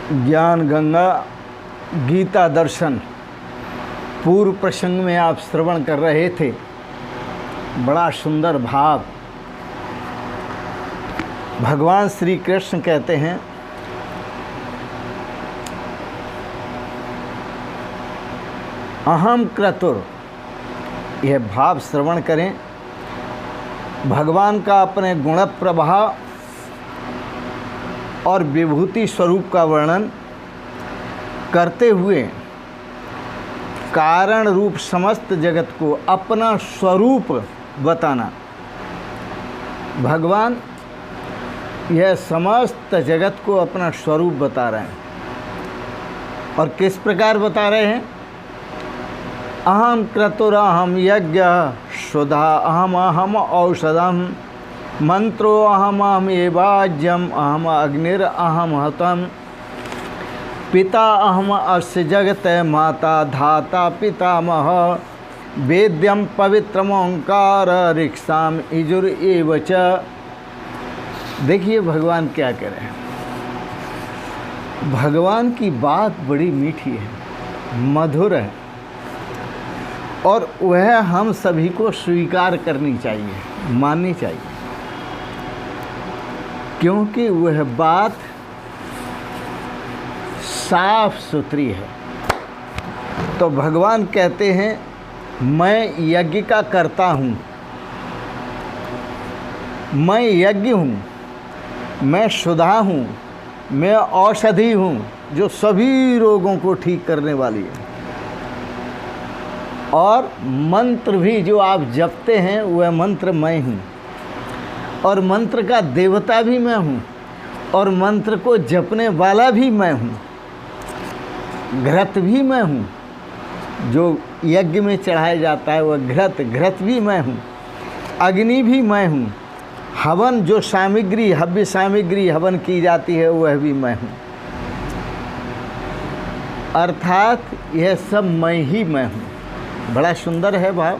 ज्ञान गंगा गीता दर्शन पूर्व प्रसंग में आप श्रवण कर रहे थे। बड़ा सुंदर भाव। भगवान श्री कृष्ण कहते हैं, अहम क्रतुर। यह भाव श्रवण करें। भगवान का अपने गुण प्रभाव और विभूति स्वरूप का वर्णन करते हुए कारण रूप समस्त जगत को अपना स्वरूप बताना। भगवान यह समस्त जगत को अपना स्वरूप बता रहे हैं। और किस प्रकार बता रहे हैं? अहम क्रतुर अहम यज्ञ सुधा अहम औषधम मंत्रो अहम एवाज्यम अहम अग्निर अहम हतम पिता अहम अस्य जगत माता धाता पितामह वेद्यम पवित्रम ओंकार ऋक्षाम इजुर एव च। देखिए भगवान क्या कह रहे हैं। भगवान की बात बड़ी मीठी है, मधुर है और वह हम सभी को स्वीकार करनी चाहिए, माननी चाहिए, क्योंकि वह बात साफ सुथरी है। तो भगवान कहते हैं, मैं यज्ञ का करता हूँ, मैं यज्ञ हूँ, मैं सुधा हूँ, मैं औषधि हूँ जो सभी रोगों को ठीक करने वाली है। और मंत्र भी जो आप जपते हैं वह मंत्र मैं हूँ, और मंत्र का देवता भी मैं हूँ, और मंत्र को जपने वाला भी मैं हूँ। घृत भी मैं हूँ, जो यज्ञ में चढ़ाया जाता है वह घृत भी मैं हूँ। अग्नि भी मैं हूँ। हवन जो सामग्री, हव्य सामग्री हवन की जाती है वह भी मैं हूँ। अर्थात यह सब मैं हूँ। बड़ा सुंदर है भाव।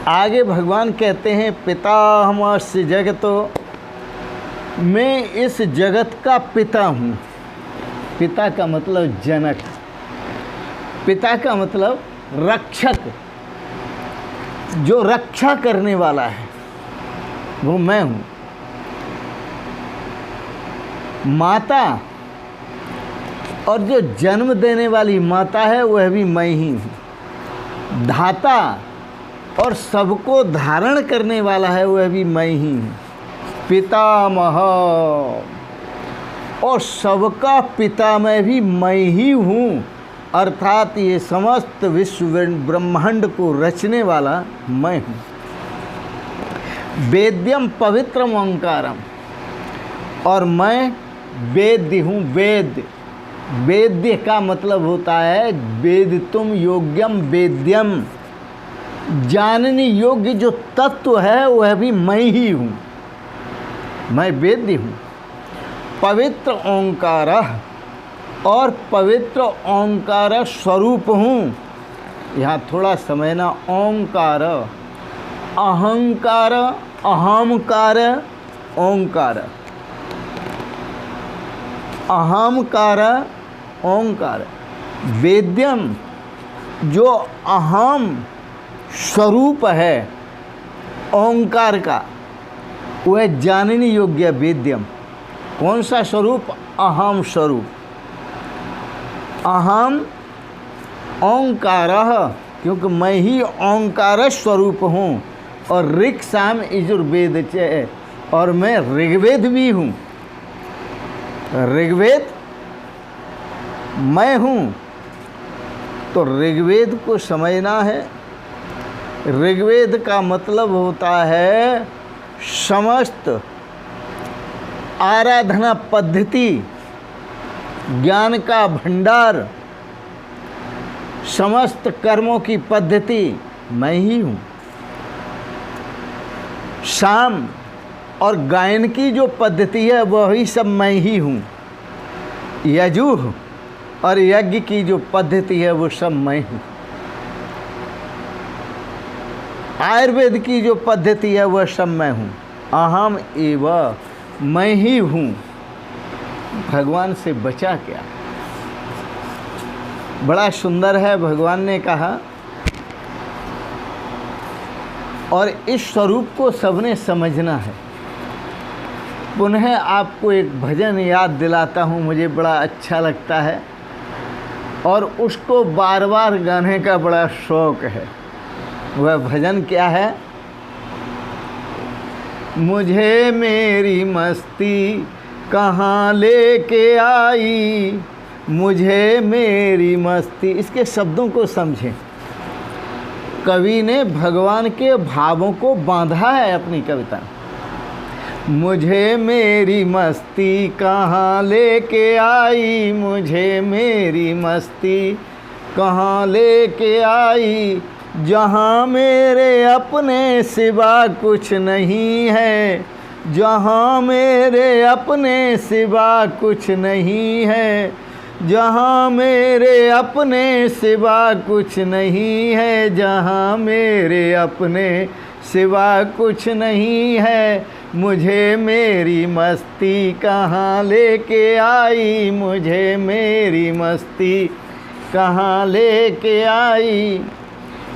आगे भगवान कहते हैं, पितामहस्य जगतो, मैं इस जगत का पिता हूँ। पिता का मतलब जनक, पिता का मतलब रक्षक, जो रक्षा करने वाला है वो मैं हूँ। माता और जो जन्म देने वाली माता है वह भी मैं ही हूँ। धाता और सबको धारण करने वाला है वह भी मैं ही हूँ। पितामह और सबका पिता मैं भी मैं ही हूँ। अर्थात ये समस्त विश्व ब्रह्मांड को रचने वाला मैं हूँ। वेद्यम पवित्रम ओंकारम, और मैं वेद्य हूँ। वेद्य का मतलब होता है वेदितुम योग्यम वेद्यम, जानने योग्य जो तत्व है वह भी मैं ही हूँ। मैं वेद्य हूँ। पवित्र ओंकार, और पवित्र ओंकार स्वरूप हूँ। यहाँ थोड़ा समय ना, ओंकार, अहंकार, अहमकार, ओंकार, अहमकार, ओंकार। वेद्यम जो अहम स्वरूप है ओंकार का, वह जानने योग्य वेद्यम। कौन सा स्वरूप? अहम स्वरूप। अहम ओंकारः, क्योंकि मैं ही ओंकार स्वरूप हूँ। और ऋक् साम यजुर्वेद च, और मैं ऋग्वेद भी हूँ। ऋग्वेद मैं हूँ। तो ऋग्वेद को समझना है। ऋग्वेद का मतलब होता है समस्त आराधना पद्धति, ज्ञान का भंडार, समस्त कर्मों की पद्धति मैं ही हूँ। साम और गायन की जो पद्धति है वही सब मैं ही हूँ। यजुः और यज्ञ की जो पद्धति है वो सब मैं हूँ। आयुर्वेद की जो पद्धति है वह सब मैं हूँ। अहम एव, मैं ही हूँ। भगवान से बचा क्या। बड़ा सुंदर है, भगवान ने कहा। और इस स्वरूप को सबने समझना है। पुनः आपको एक भजन याद दिलाता हूँ, मुझे बड़ा अच्छा लगता है और उसको बार बार गाने का बड़ा शौक़ है। वह भजन क्या है? मुझे मेरी मस्ती कहाँ लेके आई, मुझे मेरी मस्ती। इसके शब्दों को समझें। कवि ने भगवान के भावों को बांधा है अपनी कविता। मुझे मेरी मस्ती कहाँ लेके आई, मुझे मेरी मस्ती कहाँ लेके आई, जहाँ मेरे अपने सिवा कुछ नहीं है, जहाँ मेरे अपने सिवा कुछ नहीं है, जहाँ मेरे अपने सिवा कुछ नहीं है, जहाँ मेरे अपने सिवा कुछ नहीं है, मुझे मेरी मस्ती कहाँ लेके आई, मुझे मेरी मस्ती कहाँ लेके आई।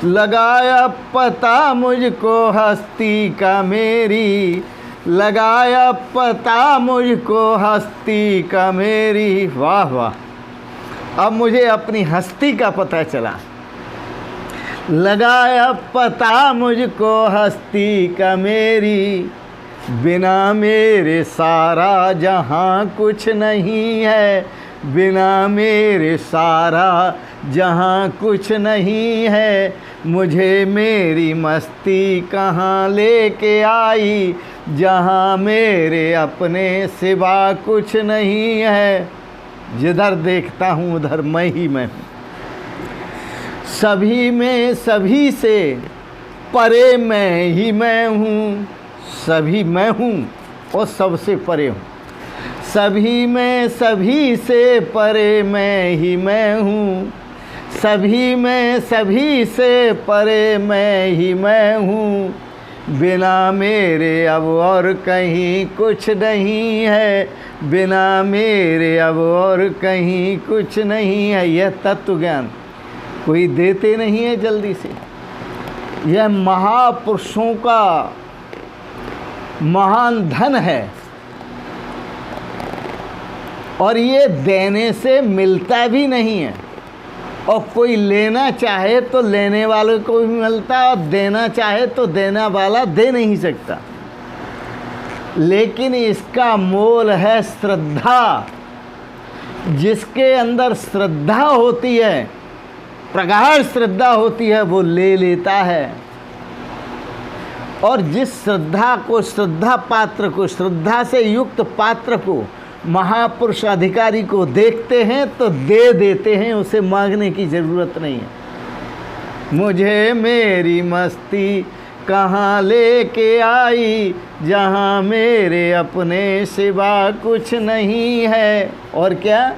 लगाया पता मुझको हस्ती का मेरी, लगाया पता मुझको हस्ती का मेरी। वाह वाह, अब मुझे अपनी हस्ती का पता चला। लगाया पता मुझको हस्ती का मेरी, बिना मेरे सारा जहाँ कुछ नहीं है, बिना मेरे सारा जहाँ कुछ नहीं है, मुझे मेरी मस्ती कहाँ लेके आई, जहाँ मेरे अपने सिवा कुछ नहीं है। जिधर देखता हूँ उधर मैं ही मैं हूँ, सभी में सभी से परे मैं ही मैं हूँ, सभी मैं हूँ और सबसे परे हूँ, सभी में सभी से परे मैं ही मैं हूँ, सभी में सभी से परे मैं ही मैं हूँ, बिना मेरे अब और कहीं कुछ नहीं है, बिना मेरे अब और कहीं कुछ नहीं है। यह तत्व ज्ञान कोई देते नहीं है जल्दी से। यह महापुरुषों का महान धन है और ये देने से मिलता भी नहीं है। और कोई लेना चाहे तो लेने वाले को भी मिलता है और देना चाहे तो देने वाला दे नहीं सकता। लेकिन इसका मोल है श्रद्धा। जिसके अंदर श्रद्धा होती है, प्रगाढ़ श्रद्धा होती है, वो ले लेता है। और जिस श्रद्धा को, श्रद्धा पात्र को, श्रद्धा से युक्त पात्र को, महापुरुष अधिकारी को देखते हैं तो दे देते हैं, उसे मांगने की ज़रूरत नहीं है। मुझे मेरी मस्ती कहाँ लेके आई, जहाँ मेरे अपने सिवा कुछ नहीं है। और क्या?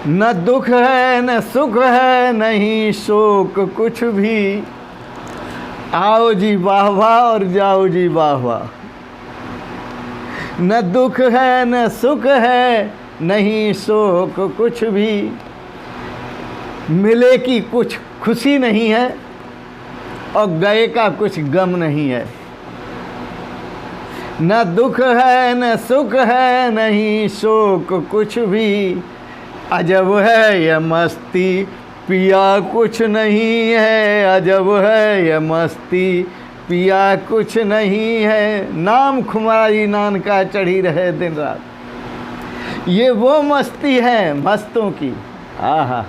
न दुख है न सुख है, नहीं शोक कुछ भी, आओ जी वाह वाह और जाओ जी वाह वाह। न दुख है न सुख है, नहीं शोक कुछ भी, मिले की कुछ खुशी नहीं है और गए का कुछ गम नहीं है। न दुख है न सुख है, नहीं शोक कुछ भी, अजब है यह मस्ती पिया कुछ नहीं है, अजब है यह मस्ती पिया कुछ नहीं है। नाम खुमारी नान का चढ़ी रहे दिन रात। ये वो मस्ती है मस्तों की। आहा,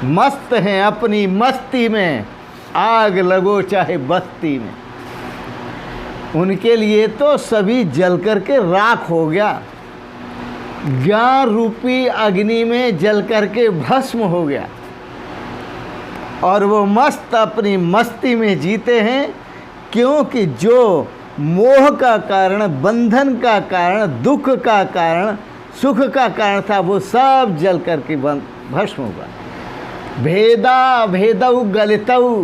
मस्त हैं अपनी मस्ती में, आग लगो चाहे बस्ती में। उनके लिए तो सभी जल करके राख हो गया, ज्ञान रूपी अग्नि में जल करके भस्म हो गया। और वो मस्त अपनी मस्ती में जीते हैं, क्योंकि जो मोह का कारण, बंधन का कारण, दुख का कारण, सुख का कारण था, वो सब जल करके भस्म होगा। भेदा भेदऊ गलितऊ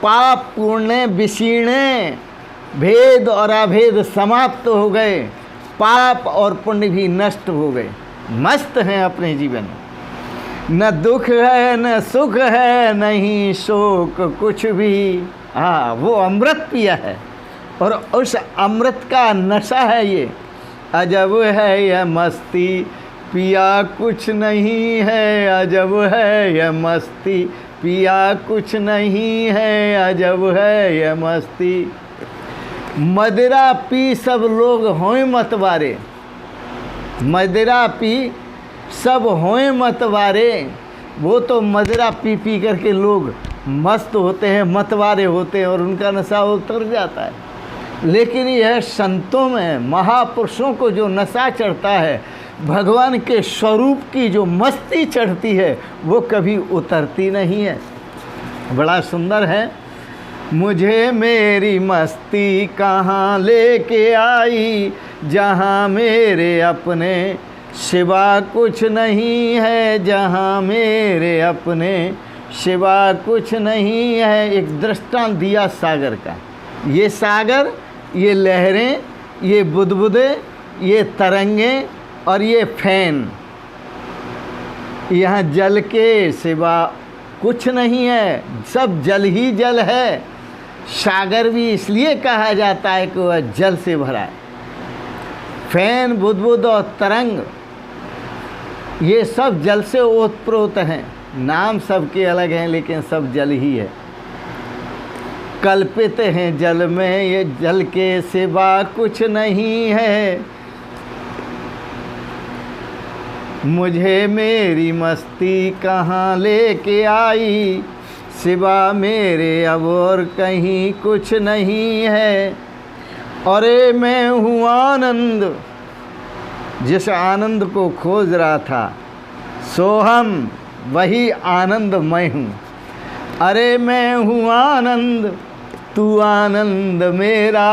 पाप पूर्ण विशीर्णे, भेद और अभेद समाप्त हो गए। पाप और पुण्य भी नष्ट हो गए, मस्त हैं अपने जीवन में। न दुख है न सुख है नहीं शोक कुछ भी। हाँ, वो अमृत पिया है और उस अमृत का नशा है ये। अजब है यह मस्ती पिया कुछ नहीं है, अजब है यह मस्ती पिया कुछ नहीं है, अजब है यह मस्ती। मदिरा पी सब लोग होए मतवारे, मदिरा पी सब होए मतवारे। वो तो मदिरा पी पी करके लोग मस्त होते हैं, मतवारे होते हैं और उनका नशा उतर जाता है। लेकिन यह संतों में, महापुरुषों को जो नशा चढ़ता है, भगवान के स्वरूप की जो मस्ती चढ़ती है, वो कभी उतरती नहीं है। बड़ा सुंदर है। मुझे मेरी मस्ती कहाँ लेके आई, जहाँ मेरे अपने सिवा कुछ नहीं है, जहाँ मेरे अपने सिवा कुछ नहीं है। एक दृष्टांत दिया सागर का। ये सागर, ये लहरें, ये बुदबुदे, ये तरंगें और ये फैन, यहाँ जल के सिवा कुछ नहीं है, सब जल ही जल है। सागर भी इसलिए कहा जाता है कि वह जल से भरा है। फैन, बुदबुद और तरंग, ये सब जल से ओतप्रोत हैं। नाम सबके अलग हैं लेकिन सब जल ही है। कल्पित हैं जल में, ये जल के सिवा कुछ नहीं है। मुझे मेरी मस्ती कहाँ लेके आई, सिवा मेरे अब और कहीं कुछ नहीं है। अरे मैं हूँ आनंद, जिस आनंद को खोज रहा था, सोहम, वही आनंद मैं हूँ। अरे मैं हूँ आनंद, तू आनंद मेरा।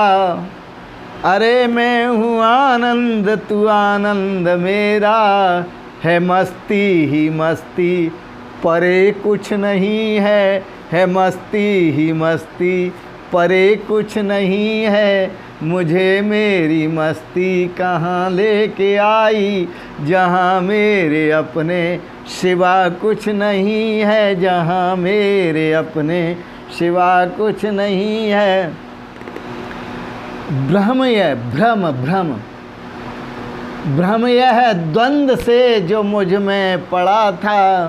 अरे मैं हूँ आनंद, तू आनंद मेरा। है मस्ती ही मस्ती, परे कुछ नहीं है मस्ती ही मस्ती, परे कुछ नहीं है। मुझे मेरी मस्ती कहाँ लेके आई, जहाँ मेरे अपने सिवा कुछ नहीं है, जहाँ मेरे अपने सिवा कुछ नहीं है। भ्रम यह, भ्रम भ्रम भ्रम यह द्वंद्व से जो मुझ में पड़ा था।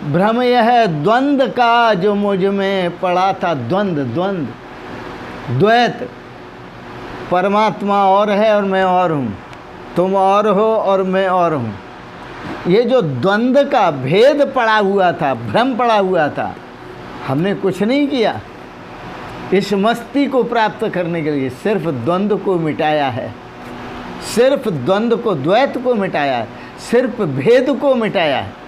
भ्रम यह द्वंद्व का जो मुझ में पड़ा था। द्वंद्व, द्वंद्व, द्वैत। परमात्मा और है और मैं और हूँ, तुम और हो और मैं और हूँ। ये जो द्वंद्व का भेद पड़ा हुआ था, भ्रम पड़ा हुआ था, हमने कुछ नहीं किया। इस मस्ती को प्राप्त करने के लिए सिर्फ द्वंद्व को मिटाया है, सिर्फ द्वंद्व को, द्वैत को मिटाया है, सिर्फ भेद को मिटाया है।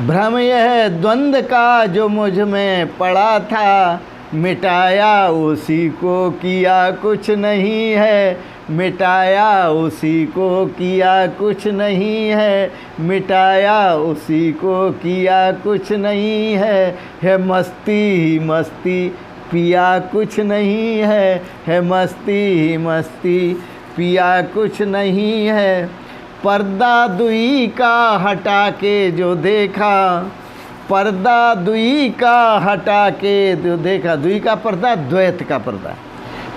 भ्रम यह द्वंद्व का जो मुझ में पड़ा था, मिटाया उसी को, किया कुछ नहीं है। मिटाया उसी को, किया कुछ नहीं है। मिटाया उसी को, किया कुछ नहीं है मस्ती ही मस्ती, पिया कुछ नहीं है मस्ती ही मस्ती, पिया कुछ नहीं है। पर्दा दुई का हटा के जो देखा, पर्दा दुई का हटा के जो देखा। दुई का पर्दा, द्वैत का पर्दा।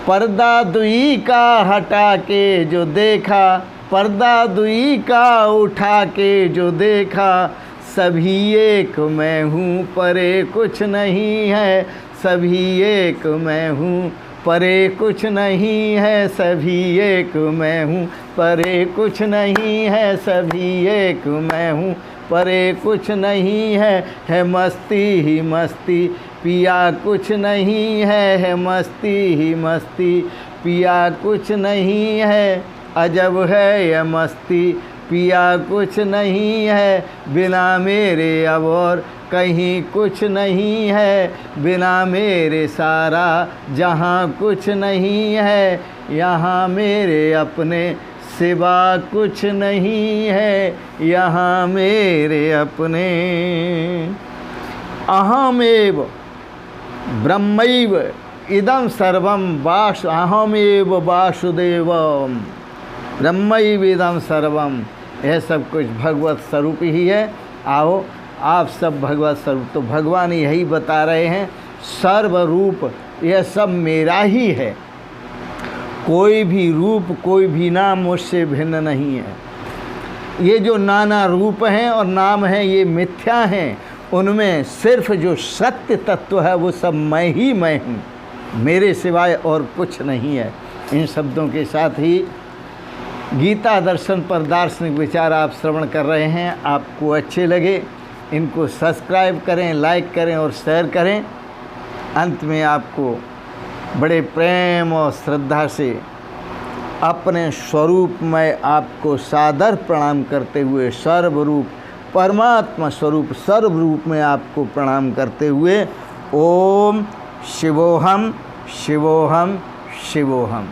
पर्दा दुई का हटा के जो देखा, पर्दा दुई का उठा के जो देखा। सभी एक मैं हूँ, परे कुछ नहीं है। सभी एक मैं हूँ, परे कुछ नहीं है। सभी एक मैं हूँ, परे कुछ नहीं है। सभी एक मैं हूँ, परे कुछ नहीं है मस्ती ही मस्ती, पिया कुछ नहीं है मस्ती ही मस्ती, पिया कुछ नहीं है। अजब है यह मस्ती, पिया कुछ नहीं है। बिना मेरे अब और कहीं कुछ नहीं है। बिना मेरे सारा जहाँ कुछ नहीं है। यहाँ मेरे अपने सिवा कुछ नहीं है। यहाँ मेरे अपने। अहमेव ब्रह्मैव इदं सर्वं अहमेव वासुदेवम ब्रह्मैवेदं सर्वम, यह सब कुछ भगवत स्वरूप ही है। आओ आप सब भगवत स्वरूप, तो भगवान यही बता रहे हैं सर्वरूप यह सब मेरा ही है, कोई भी रूप कोई भी नाम मुझसे भिन्न नहीं है। ये जो नाना रूप हैं और नाम हैं ये मिथ्या हैं, उनमें सिर्फ जो सत्य तत्व है वो सब मैं ही मैं हूँ, मेरे सिवाय और कुछ नहीं है। इन शब्दों के साथ ही गीता दर्शन पर दार्शनिक विचार आप श्रवण कर रहे हैं, आपको अच्छे लगे इनको सब्सक्राइब करें, लाइक करें और शेयर करें। अंत में आपको बड़े प्रेम और श्रद्धा से अपने स्वरूप में आपको सादर प्रणाम करते हुए, सर्वरूप परमात्मा स्वरूप सर्वरूप में आपको प्रणाम करते हुए ओम शिवोहम शिवोहम शिवोहम।